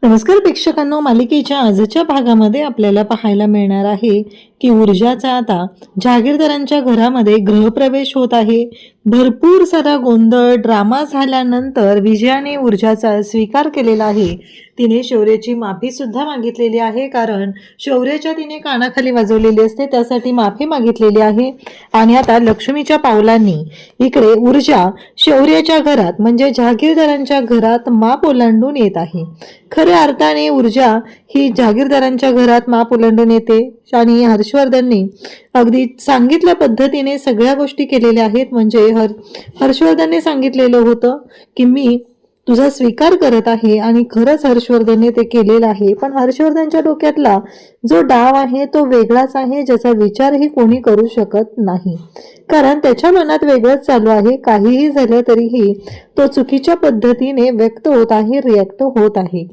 नमस्कार प्रेक्षकांनो, मालिकेच्या आजच्या भागामध्ये आपल्याला पाहायला मिळणार आहे की ऊर्जाचा आता जहागीरदारांच्या घरामध्ये गृहप्रवेश होत आहे। भरपूर सारा गोंधळ ड्रामा झाल्यानंतर विजयाने ऊर्जाचा स्वीकार केलेला आहे। तिने शौर्याची माफी सुद्धा मागितलेली आहे, कारण शौर्याच्या तिने कानाखाली वाजवलेली असते, त्यासाठी माफी मागितलेली आहे। आणि आता लक्ष्मीच्या पावलांनी इकडे ऊर्जा शौर्याच्या घरात म्हणजे जहागीरदारांच्या घरात माप ओलांडून येत आहे। खऱ्या अर्थाने ऊर्जा ही जहागीरदारांच्या घरात माप ओलांडून येते आणि हर्षवर्धनने अगदी सांगितल्या पद्धतीने सगळ्या गोष्टी केलेल्या आहेत। म्हणजे हर्षवर्धनने सांगितलेलं होतं की मी तुझा स्वीकार करत आहे, आणि खरंच हर्षवर्धनने ते केलेलं आहे। पण हर्षवर्धनच्या डोक्यातला जो डाव आहे तो वेगळाच आहे, ज्याचा विचारही कोणी करू शकत नाही, कारण त्याच्या मनात वेगळंच चालू आहे। काहीही झालं तरीही तो चुकीच्या पद्धतीने व्यक्त होत आहे, रिॲक्ट होत आहे।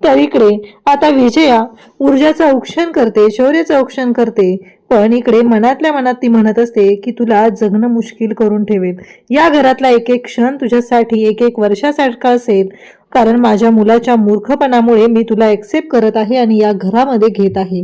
तर इकडे आता विजया ऊर्जाचं औक्षण करते, शौर्याचं औक्षण करते, पण इकडे मनातल्या मनात ती म्हणत असते की तुला जगणं मुश्किल करून ठेवेल। या घरातला एक एक क्षण तुझ्यासाठी एक एक वर्षासारखा असेल, कारण माझ्या मुलाच्या मूर्खपणामुळे मी तुला एक्सेप्ट करत आहे आणि या घरामध्ये घेत आहे।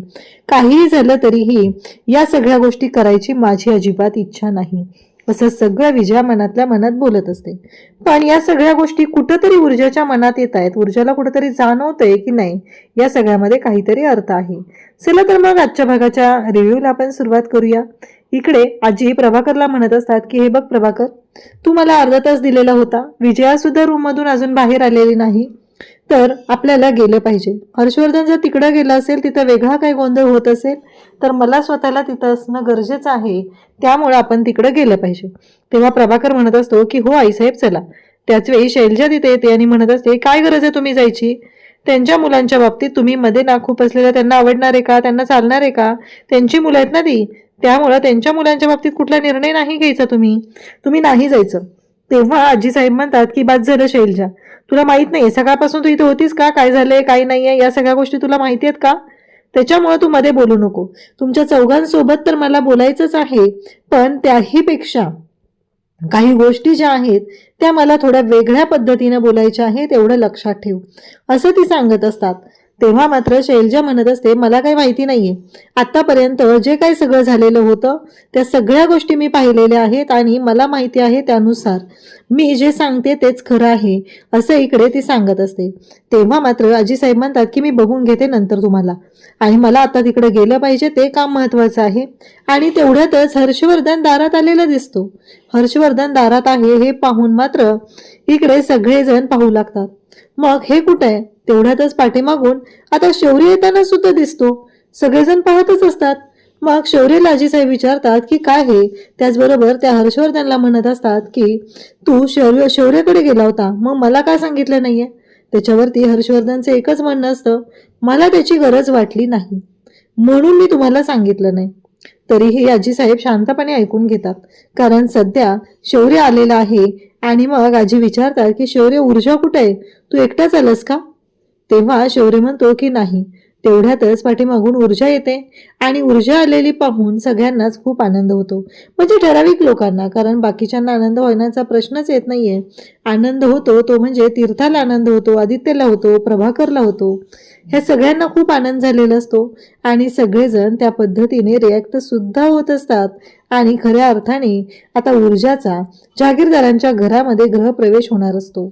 काहीही झालं तरीही या सगळ्या गोष्टी करायची माझी अजिबात इच्छा नाही, असं सगळं विजया मनातल्या मनात बोलत असते। पण या सगळ्या गोष्टी कुठंतरी ऊर्जाच्या मनात येत आहेत। ऊर्जाला कुठंतरी जाणवतंय की नाही या सगळ्यामध्ये काहीतरी अर्थ आहे। चला तर मग आजच्या भागाच्या रिव्ह्यूला आपण सुरुवात करूया। इकडे आजी प्रभाकरला म्हणत असतात की हे बघ प्रभाकर, तू मला अर्धा तास दिलेला होता, विजया सुद्धा रूम मधून अजून बाहेर आलेली नाही, तर आपल्याला गेलं पाहिजे। हर्षवर्धन जर तिकडं गेला असेल, तिथं वेगळा काही गोंधळ होत असेल, तर मला स्वतःला तिथं असणं गरजेचं आहे, त्यामुळे आपण तिकडं गेलं पाहिजे। तेव्हा प्रभाकर म्हणत असतो की हो आईसाहेब चला। त्याच वेळी शैलजा तिथे येते आणि म्हणत असते काय गरज आहे तुम्ही जायची, त्यांच्या मुलांच्या बाबतीत तुम्ही मध्ये ना खूप असलेल्या त्यांना आवडणार आहे का, त्यांना चालणार आहे का, त्यांची मुलं आहेत ना ती, त्यामुळे त्यांच्या मुलांच्या बाबतीत कुठला निर्णय नाही घ्यायचा, तुम्ही नाही जायचं। तेव्हा आजी साहेब म्हणतात की बाद झालं शैलजा, तुला माहित नाही सकाळपासून तू इथे होतीस का, काय झालंय काय नाहीये या सगळ्या गोष्टी तुला माहिती आहेत का, त्याच्यामुळे तू मध्ये बोलू नको। तुमच्या चौघांसोबत तर मला बोलायचंच आहे, पण त्याही पेक्षा काही गोष्टी ज्या आहेत त्या मला थोड्या वेगळ्या पद्धतीने बोलायच्या आहेत, एवढं लक्षात ठेव, असं ती सांगत असतात। तेव्हा मात्र शैलजा म्हणत असते मला काही माहिती नाहीये, आतापर्यंत जे काही सगळं झालेलं होतं त्या सगळ्या गोष्टी मी पाहिलेल्या आहेत आणि मला माहिती आहे त्यानुसार मी जे सांगते तेच खरं आहे, असं इकडे ती सांगत असते। तेव्हा मात्र आजीसाहेब म्हणतात की मी बघून घेते नंतर तुम्हाला, आणि मला आता तिकडे गेलं पाहिजे, ते काम महत्वाचं आहे। आणि तेवढ्यातच हर्षवर्धन दारात आलेला दिसतो। हर्षवर्धन दारात आहे हे पाहून मात्र इकडे सगळेजण पाहू लागतात। मग हे कुठं आहे, तेवढ्यातच पाठीमागून आता शौर्य येताना सुद्धा दिसतो। सगळेजण पाहतच असतात। मग शौर्यला आजीसाहेब विचारतात की काय हे, त्याचबरोबर त्या हर्षवर्धनला म्हणत असतात की तू शौर्याकडे गेला होता, मग मला काय सांगितलं नाहीये। त्याच्यावरती हर्षवर्धनचं एकच म्हणणं असतं, मला त्याची गरज वाटली नाही म्हणून मी तुम्हाला सांगितलं नाही। तरीही आजीसाहेब शांतपणे ऐकून घेतात, कारण सध्या शौर्य आलेला आहे। आणि मग आजी विचारतात की शौर्य ऊर्जा कुठे आहे, तू एकटाच आलास का। तेव्हा शौर्य म्हणतो की नाही। तेवढ्यातच पाठीमागून ऊर्जा येते आणि ऊर्जा आलेली पाहून सगळ्यांनाच खूप आनंद होतो, म्हणजे ठराविक लोकांना, कारण बाकीच्यांना आनंद होण्याचा प्रश्नच येत नाहीये। आनंद होतो तो म्हणजे तीर्थाला आनंद होतो, आदित्यला होतो, प्रभाकरला होतो, ह्या सगळ्यांना खूप आनंद झालेला असतो आणि सगळेजण त्या पद्धतीने रिॲक्ट सुद्धा होत असतात। आणि खऱ्या अर्थाने आता ऊर्जाचा जहागीरदारांच्या घरामध्ये गृहप्रवेश होणार असतो,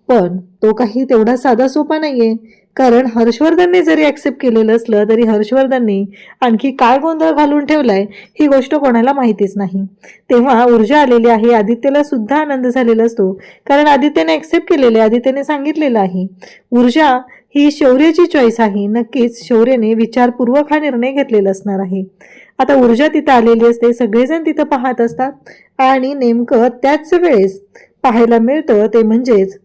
पण तो काही तेवढा साधा सोपा नाहीये, कारण हर्षवर्धनने जरी ऍक्सेप्ट केलेलं असलं तरी हर्षवर्धनने आणखी काय गोंधळ घालून ठेवलाय ही गोष्ट कोणाला माहितीच नाही। तेव्हा ऊर्जा आलेली आहे, आदित्यला सुद्धा आनंद झालेला असतो, कारण आदित्यने ऍक्सेप्ट केलेले, आदित्यने सांगितलेलं आहे ऊर्जा ही शौर्याची चॉईस आहे। नक्कीच शौर्यने विचारपूर्वक हा निर्णय घेतलेला असणार आहे। आता ऊर्जा तिथं आलेली असते, सगळेजण तिथं पाहत असतात आणि नेमकं त्याच वेळेस पाहायला मिळतं ते म्हणजेच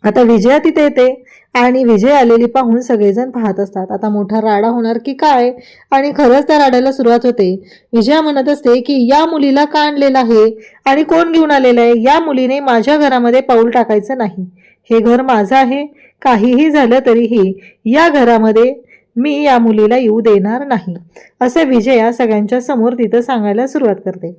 आता विजया तिथे येते आणि विजय आलेली पाहून सगळेजण पाहत असतात। आता मोठा राडा होणार की काय, आणि खरंच त्या राड्याला सुरुवात होते। विजया म्हणत असते की या मुलीला का आणलेलं आहे आणि कोण घेऊन आलेलं आहे, या मुलीने माझ्या घरामध्ये पाऊल टाकायचं नाही, हे घर माझं आहे, काहीही झालं तरीही या घरामध्ये मी या मुलीला येऊ देणार नाही, असे विजया सगळ्यांच्या समोर तिथं सांगायला सुरुवात करते।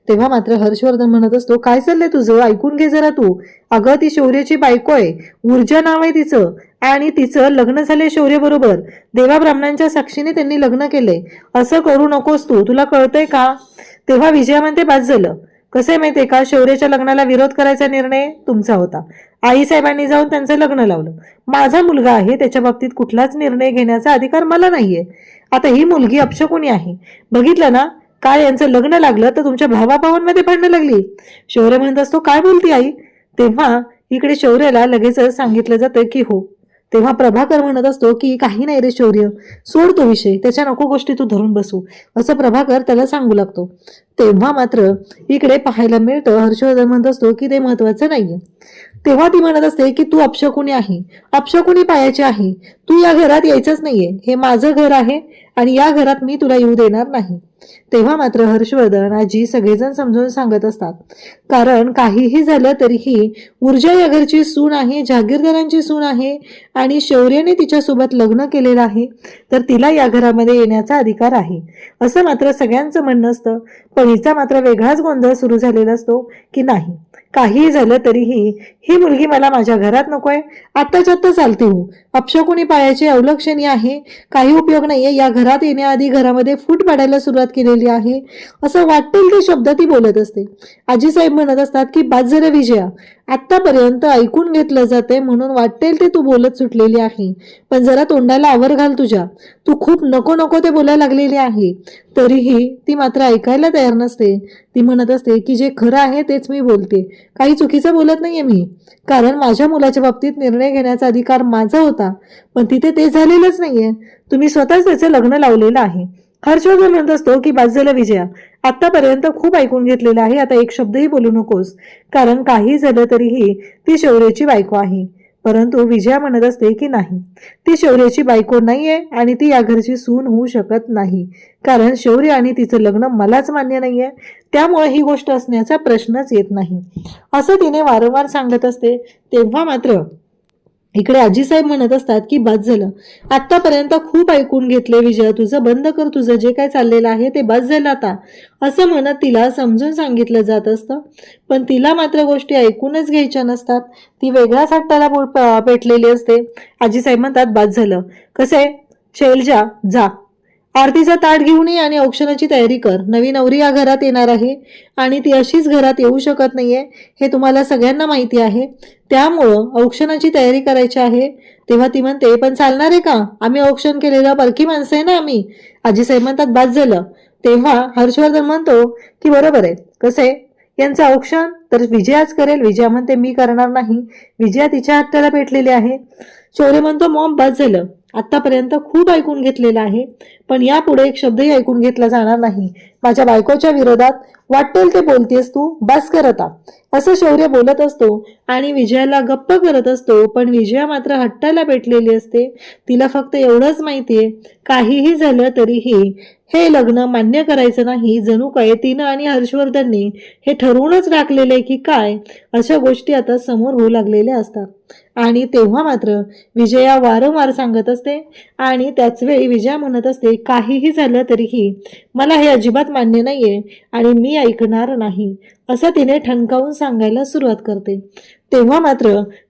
तेव्हा मात्र हर्षवर्धन म्हणत असतो काय चाललंय तुझं, ऐकून घे जरा तू, अगं ती शौर्याची बायको आहे, ऊर्जा नाव आहे तिचं, आणि तिचं लग्न झाले शौर्यबरोबर. देवा ब्राह्मणांच्या साक्षीने त्यांनी लग्न केले. असं करू नकोस तू, तुला कळतंय का? तेव्हा विजया म्हणते, बाद झालं. कसं आहे माहितीये का, शौर्याच्या लग्नाला विरोध करायचा निर्णय तुमचा होता. आईसाहेबांनी जाऊन त्यांचं लग्न लावलं. माझा मुलगा आहे, त्याच्या बाबतीत कुठलाच निर्णय घेण्याचा अधिकार मला नाहीये. आता ही मुलगी अपशकुनी आहे. बघितलं ना, काल यांचं लग्न लागलं तर तुमच्या भावाभावांमध्ये भांडणं लागली. शौर्य म्हणत असतो, काय बोलती आई? तेव्हा इकडे शौर्याला लगेचच सांगितलं जातं की हो. तेव्हा प्रभाकर म्हणत असतो की काही नाही रे शौर्य, सोड तो विषय, त्याच्या नको गोष्टी तू धरून बसू, असं प्रभाकर त्याला सांगू लागतो. तेव्हा मात्र इकडे पाहायला मिळतं हर्षवर्धन म्हणत असतो की ते महत्वाचं नाहीये. तेव्हा ती म्हणत असते की तू अपशकुनी आहे, अपशकुनी पायाची आहे, तू या घरात यायचंच नाहीये, हे माझं घर आहे आणि या घरात मी तुला येऊ देणार नाही. तेव्हा मात्र हर्षवर्धन आजी सगळेजण समजून सांगत असतात, कारण काहीही झालं तरीही ऊर्जा या घरची सून आहे, जहागीरदारांची सून आहे आणि शौर्याने तिच्यासोबत लग्न केलेलं आहे, तर तिला या घरामध्ये येण्याचा अधिकार आहे, असं मात्र सगळ्यांचं म्हणणं असतं. पण हिचा मात्र वेगळाच गोंधळ सुरू झालेला असतो की नाही, काहीही झालं तरीही ही मुलगी मला माझ्या घरात नकोय, आत्ताच्या आत्ता चालते हो, अपशकुनी पायाची, अवलक्षणी आहे, काही उपयोग नाहीये, या घरात येण्याआधी घरामध्ये फूट पाडायला सुरुवात केलेली आहे, असं वाटेल ते शब्द ती बोलत असते. आजीसाहेब म्हणत असतात की बाद झालं विजया, आतापर्यंत ऐकून घेतलं जाते म्हणून वाटेल ते तू बोलत सुटलेली आहे, पण जरा तोंडाला आवर घाल तुझ्या, तू खूप नको नको ते बोलायला लागलेली आहे. तरीही ती मात्र ऐकायला तयार नसते. ती म्हणत असते की जे खरं आहे तेच मी बोलते, काही चुकीचं बोलत नाहीये मी, कारण माझ्या मुलाच्या बाबतीत निर्णय घेण्याचा अधिकार माझा होता, पण तिथे ते झालेलंच नाहीये, तुम्ही स्वतःच त्याचं लग्न लावलेलं आहे. हर्षवर्धन म्हणत असतो की बाद झालं विजया, आतापर्यंत खूप ऐकून घेतलेलं आहे, आता एक शब्दही बोलू नकोस, कारण काही झालं तरीही ती शौर्याची बायको आहे. परंतु विजया म्हणत असते की नाही, ती शौर्याची बायको नाहीये आणि ती या घरची सून होऊ शकत नाही, कारण शौर्य आणि तिचं लग्न मलाच मान्य नाहीये, त्यामुळे ही गोष्ट असण्याचा प्रश्नच येत नाही, असं तिने वारंवार सांगत असते. तेव्हा मात्र इकडे आजीसाहेब म्हणत असतात की बाद झालं, आतापर्यंत खूप ऐकून घेतले विजया, तुझं बंद कर, तुझं जे काय चाललेलं आहे ते बाद झालं आता, असं म्हणत तिला समजून सांगितलं जात असतं. पण तिला मात्र गोष्टी ऐकूनच घ्यायच्या नसतात, ती वेगळ्याच हट्टाला पेटलेली असते. आजीसाहेब म्हणतात, बाद झालं. कसं शैलजा, जा आरतीचा ताट घेऊन ये आणि औक्षणाची तयारी कर, नवी नवरी या घरात येणार आहे आणि ती अशीच घरात येऊ शकत नाहीये, हे तुम्हाला सगळ्यांना माहिती आहे, त्यामुळं औक्षणाची तयारी करायची आहे. तेव्हा ती म्हणते, पण चालणार आहे का, आम्ही औक्षण केलेलं परकी माणसं आहे ना आम्ही. आजीसाहेब म्हणतात, बाद झालं. तेव्हा हर्षवर्धन म्हणतो की बरोबर आहे, कसं आहे यांचं औक्षण तर विजयाच करेल. विजया म्हणते, मी करणार नाही, विजया तिच्या हट्टाला पेटलेली आहे. शौर्य म्हणतो, मॉम बाद झालं, आतापर्यंत खूप ऐकून घेतलेलं आहे, पण यापुढे एक शब्दही ऐकून घेतला जाणार नाही, माझ्या बायकोच्या विरोधात वाटेल ते बोलतेस तू, बस कर आता, असं शौर्य बोलत असतो आणि विजयाला गप्प करत असतो. पण विजया मात्र हट्टाला पेटलेली असते. तिला फक्त एवढंच माहितीये, काहीही झालं तरीही हे लग्न मान्य करायचं नाही, जणू काय तिनं आणि हर्षवर्धनने हे ठरवूनच टाकलेले की काय, अशा गोष्टी आता समोर होऊ लागलेल्या असतात. आणि तेव्हा मात्र विजया वारंवार सांगत असते आणि त्याच वेळी विजया म्हणत असते, काहीही झालं तरीही मला हे अजिबात मान्य नाहीये आणि मी ऐकणार नाही, असं तिने ठणकावून सांगायला सुरुवात करते. तेव्हा मात्र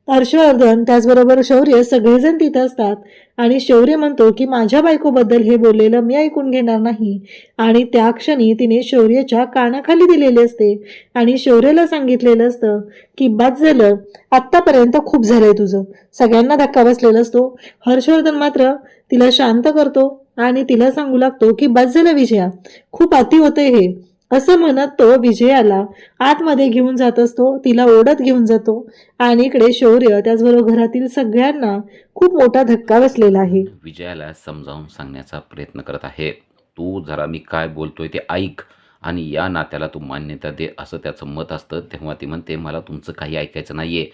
हर्षवर्धन त्याचबरोबर शौर्य सगळेजण तिथं असतात आणि शौर्य म्हणतो की माझ्या बायकोबद्दल हे बोललेलं मी ऐकून घेणार नाही, आणि त्या क्षणी तिने शौर्याच्या कानाखाली दिलेले असते आणि शौर्याला सांगितलेलं असतं की बाद झालं, आत्तापर्यंत खूप झालंय तुझं. सगळ्यांना धक्का बसलेला असतो. हर्षवर्धन मात्र तिला शांत करतो आणि तिला सांगू लागतो की बाद झालं विजया, खूप अति होतंय हे, असं म्हणत तो विजयाला आतमध्ये घेऊन जात असतो, तिला ओढत घेऊन जातो आणि इकडे शौर्य त्याचबरोबर घरातील सगळ्यांना खूप मोठा धक्का बसलेला आहे. विजयाला समजावून सांगण्याचा प्रयत्न करत आहे, तू जरा मी काय बोलतोय ते ऐक आणि या नात्याला तू मान्यता दे, असं त्याचं मत असतं. तेव्हा ती म्हणते, मला तुमचं काही ऐकायचं नाहीये,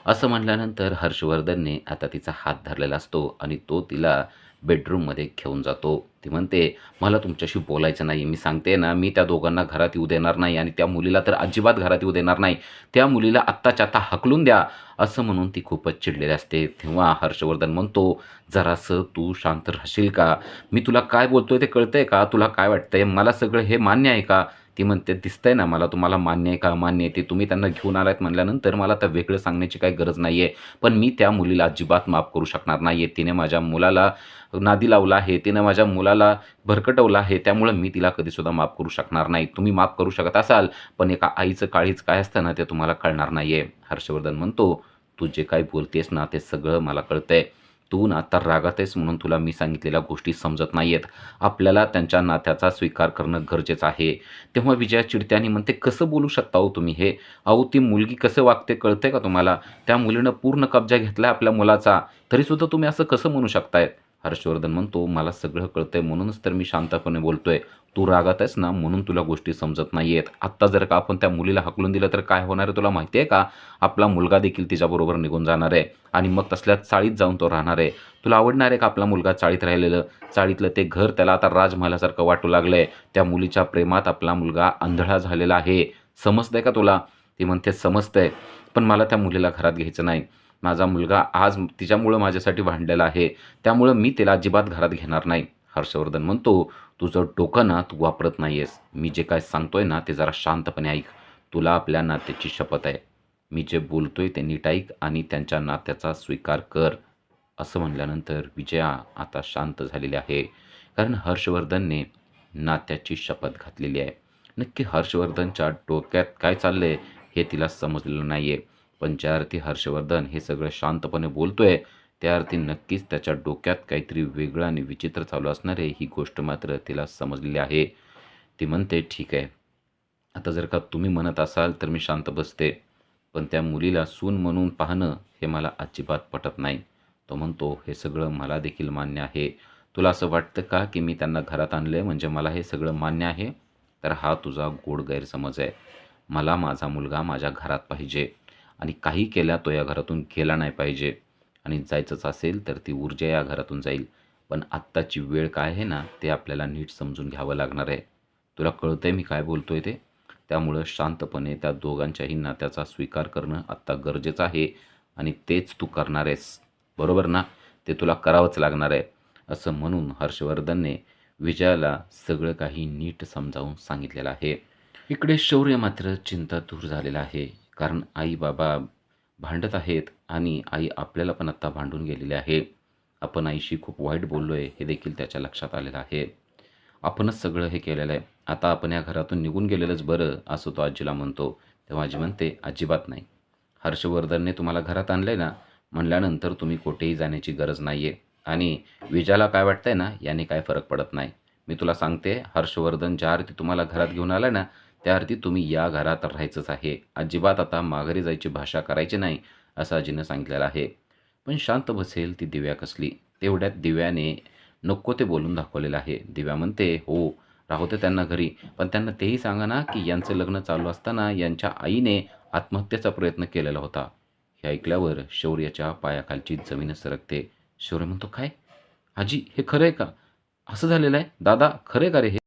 असं म्हटल्यानंतर हर्षवर्धनने आता तिचा हात धरलेला असतो आणि तो तिला बेडरूममध्ये घेऊन जातो. ती म्हणते, मला तुमच्याशी बोलायचं नाही, मी सांगते ना, मी त्या दोघांना घरात येऊ देणार नाही आणि त्या मुलीला तर अजिबात घरात येऊ देणार नाही, त्या मुलीला आत्ताच्या आत्ता हकलून द्या, असं म्हणून ती खूपच चिडलेली असते. तेव्हा हर्षवर्धन म्हणतो, जरासं तू शांत राहशील का, मी तुला काय बोलतोय ते कळतंय का, तुला काय वाटतंय, मला सगळं हे मान्य आहे का. ती म्हणते, "दिसतंय ना मला तुम्हाला मान्य आहे का? मान्य आहे." ते तुम्ही त्यांना घेऊन आलात म्हटल्यानंतर मला तर वेगळं सांगण्याची काही गरज नाही आहे. पण मी त्या मुलीला अजिबात माफ करू शकणार नाही आहे. तिने माझ्या मुलाला नादी लावला आहे. तिनं माझ्या मुलाला भरकटवलं आहे. त्यामुळं मी तिला कधीसुद्धा माफ करू शकणार नाही. तुम्ही माफ करू शकत असाल, पण एका आईचं काळीज काय असतं ना, ते तुम्हाला कळणार नाही आहे. हर्षवर्धन म्हणतो, "तू जे काही बोलतेस ना, ते सगळं मला कळतंय. तू ना आता रागात आहेस म्हणून तुला मी सांगितलेल्या गोष्टी समजत नाही आहेत. आपल्याला त्यांच्या नात्याचा स्वीकार करणं गरजेचं आहे." तेव्हा विजया चिडते आणि म्हणते, "कसं बोलू शकता हो तुम्ही हे? अहो, ती मुलगी कसं वागते कळतंय का तुम्हाला? त्या मुलीनं पूर्ण कब्जा घेतलाय आपल्या मुलाचा, तरीसुद्धा तुम्ही असं कसं म्हणू शकताय?" हर्षवर्धन म्हणतो, "मला सगळं कळतंय म्हणूनच तर मी शांतपणे बोलतोय. तू रागात आहेस ना म्हणून तुला गोष्टी समजत नाही आहेत. आत्ता जर का आपण त्या मुलीला हाकलून दिलं तर काय होणार आहे तुला माहिती आहे का? आपला मुलगा देखील तिच्याबरोबर निघून जाणार आहे आणि मग तसल्या चाळीत जाऊन तो राहणार आहे. तुला आवडणार आहे का आपला मुलगा चाळीत राहिलेलं? चाळीतलं ते घर त्याला आता राजमहालासारखं वाटू लागलंय. त्या मुलीच्या प्रेमात आपला मुलगा आंधळा झालेला आहे. समजतंय का तुला?" ती म्हणते, "समजतंय, पण मला त्या मुलीला घरात घ्यायचं नाही. माझा मुलगा आज तिच्यामुळं माझ्यासाठी भांडलेला आहे. त्यामुळं मी तिला अजिबात घरात घेणार नाही." हर्षवर्धन म्हणतो, "तुझं डोकं ना तू वापरत नाही आहेस. मी जे काय सांगतोय ना ते जरा शांतपणे ऐक. तुला आपल्या नात्याची शपथ आहे. मी जे बोलतोय ते नीट ऐक आणि त्यांच्या नात्याचा स्वीकार कर." असं म्हणल्यानंतर विजया आता शांत झालेली आहे. कारण हर्षवर्धनने नात्याची शपथ घातलेली आहे. नक्की हर्षवर्धनच्या डोक्यात काय चाललंय हे तिला समजलेलं नाही आहे. पण ज्या अर्थी हर्षवर्धन हे सगळं शांतपणे बोलतोय, त्या अर्थी नक्कीच त्याच्या डोक्यात काहीतरी वेगळं आणि विचित्र चालू असणार आहे, ही गोष्ट मात्र तिला समजलेली आहे. ती म्हणते, "ठीक आहे, आता जर का तुम्ही म्हणत असाल तर मी शांत बसते. पण त्या मुलीला सून म्हणून पाहणं हे मला अजिबात पटत नाही." तो म्हणतो, "हे सगळं मला देखील मान्य आहे. तुला असं वाटतं का की मी त्यांना घरात आणलंय म्हणजे मला हे सगळं मान्य आहे? तर हा तुझा गोड गैरसमज आहे. मला माझा मुलगा माझ्या घरात पाहिजे आणि काही केल्या तो या घरातून गेला नाही पाहिजे आणि जायचंच असेल तर ती ऊर्जा या घरातून जाईल. पण आत्ताची वेळ काय आहे ना, ते आपल्याला नीट समजून घ्यावं लागणार आहे. तुला कळतंय मी काय बोलतोय ते? त्यामुळं शांतपणे त्या दोघांच्याही नात्याचा स्वीकार करणं आत्ता गरजेचं आहे आणि तेच तू करणार आहेस. बरोबर ना? ते तुला करावंच लागणार आहे." असं म्हणून हर्षवर्धनने विजयाला सगळं काही नीट समजावून सांगितलेलं आहे. इकडे शौर्य मात्र चिंतातूर झालेला आहे. कारण आई-बाबा भांडत आहेत आणि आई आपल्याला पण आत्ता भांडून गेलेली आहे. आपण आईशी खूप वाईट बोललोय हे देखील त्याच्या लक्षात आलेलं आहे. आपणच सगळं हे केलेलं आहे. आता आपण या घरातून निघून गेलेलंच बरं, असं तो आजीला म्हणतो. तेव्हा आजी म्हणते, "अजिबात नाही. हर्षवर्धनने तुम्हाला घरात आणलंय ना, म्हणल्यानंतर तुम्ही कुठेही जाण्याची गरज नाही आहे आणि विजयाला काय वाटतंय ना, याने काय फरक पडत नाही. मी तुला सांगते, हर्षवर्धन ज्या अर्थी तुम्हाला घरात घेऊन आलाय ना, त्या अर्थी तुम्ही या घरात राहायचंच आहे. अजिबात आता माघारी जायची भाषा करायची नाही." असं आजीनं सांगितलेलं आहे. पण शांत बसेल ती दिव्या कसली? तेवढ्यात दिव्याने नको ते बोलून दाखवलेलं आहे. दिव्या म्हणते, "हो, राहू दे त्यांना घरी. पण त्यांना तेही सांगा ना, की यांचं लग्न चालू असताना यांच्या आईने आत्महत्येचा प्रयत्न केलेला होता." हे ऐकल्यावर शौर्याच्या पायाखालची जमीनच सरकते. शौर्य म्हणतो, "काय? आजी हे खरं आहे का? असं झालेलं आहे? दादा खरं आहे का रे हे?"